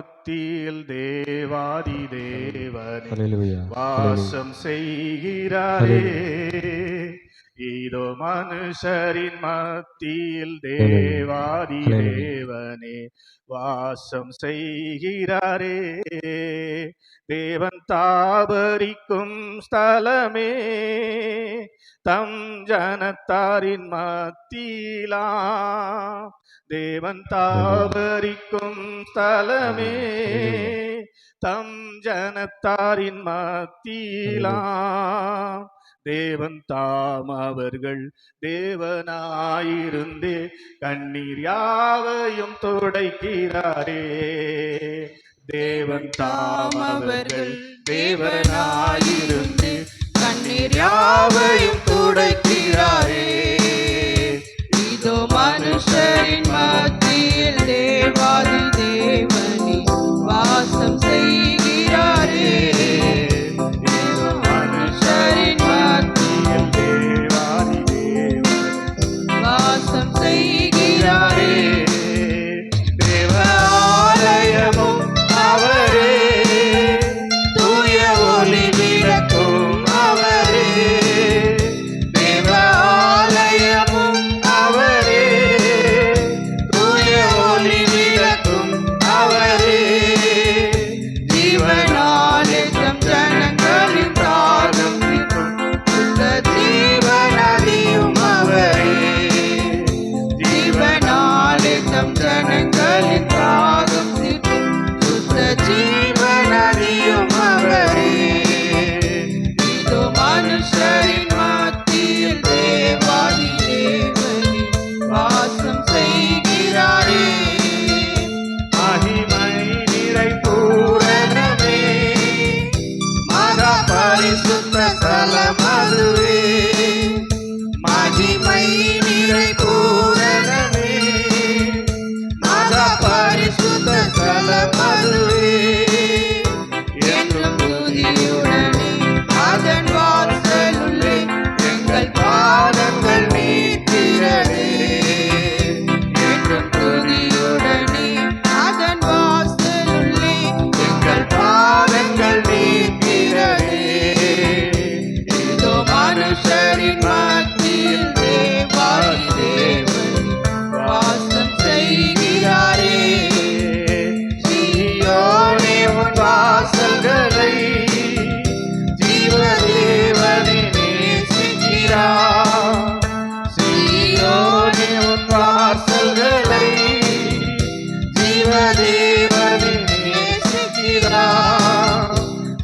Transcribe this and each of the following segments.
மத்தியில் தேவாதி தேவனே ஹல்லேலூயா வாசம் செய்கிறாரே. இதோ மனுஷரின் மத்தியில் தேவாதி தேவனே வாசம் செய்கிறாரே. தேவன் தாபரிக்கும் ஸ்தலமே தம் ஜனத்தாரின் மத்தியிலா. தேவன் தாபரிக்கும் ஸ்தலமே தம் ஜனத்தாரின் மத்தியிலா. தேவன் தாம் அவர்கள் தேவனாயிருந்தே கண்ணீர் யாவையும் துடைக்கிறாரே. தேவன் தாம் அவர்கள் தேவனாயிருந்து கண்ணீர் யாவையும் துடைக்கிறாரே. இதோ மனுஷரின் மத்தியில் தேவாதி தேவனே வாசம் செய்கிறாரே. இதோ மனுஷரின் மத்தியில் தேவாதி தேவனே வாசம் செய்கிறாரே. தேவாலயமும் அவரே, தூய ஒளி விளக்கும் அவரே. தேவாலயமும் அவரே, தூய ஒளி விளக்கும் அவரே. ஜீவனாலே தம் ஜனங்களின் தாகம் தீர்க்கும் சுத்த ஜீவநதியும் அவரே. ஜீவனாலே தம் ஜனங்களின் தாகம் தீர்க்கும் சுத்த ஜீவநதியும் அவரே. இதோ மனுஷரின் மத்தியில் தேவாதி தேவனே வாசம் செய்கிறாரே. மகிமை நிறை பூரணமே மகா பரிசுத்த ஸ்தலம் அதுவே. மகிமை நிறை பூரணமே மகா பரிசுத்த ஸ்தலம் அதுவே. என்றும் துதியுடனே அதன் வாசலுள்ளே எங்கள் பாதங்கள் நீக்கிறதே. என்றும் துதியுடனே அதன் வாசலுள்ளே எங்கள் பாதங்கள் நீக்கிறதே. இதோ மனுஷரின் மத்தியில் தேவாதி தேவன் வாசம் செய்கிறாரே. சீயோனே உன் வாசல்களை ஜீவதேவனே நேசிக்கிறார். சீயோனே உன் வாசல்களை ஜீவதேவனே நேசிக்கிறார்.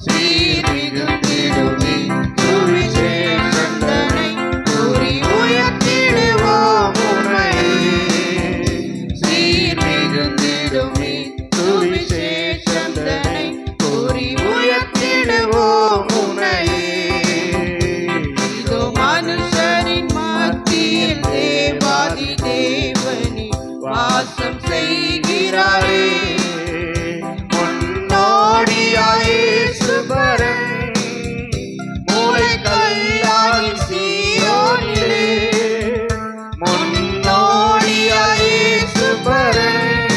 சீர்மிகுந்திடுமே சுவிசேஷந்தனை கூறி உயர்த்திடுவோம் உம்மையே. சீர்மிகுந்திடுமே சுவிசேஷந்தனை கூறி உயர்த்திடுவோம் உம்மையே. இதோ மனுஷரின் மத்தியில் தேவாதி தேவனே வாசம் செய்கிறாரே. முன்னோடியாயே சுபரன் மூளைக்கல்லாகி சீயோனிலே. முன்னோடியாயே சுபரன்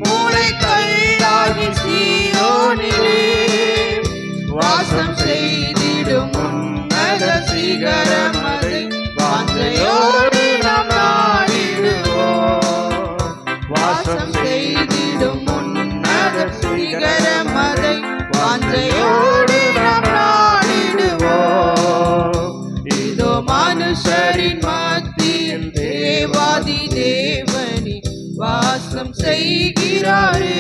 மூளைக்கல்லாகி சீயோனிலே. வாசம் செய்திடும் உன்னத சிகரம் அதை வாஞ்சையோடு நாம் நாடிடுவோம். வாசம் செய்திடும் உன்னத சிகரம் அதை வாஞ்சையோடு நாம் நாடிடுவோம். இதோ மனுஷரின் மத்தியில் தேவாதி தேவனே வாசம் செய்கிறாரே.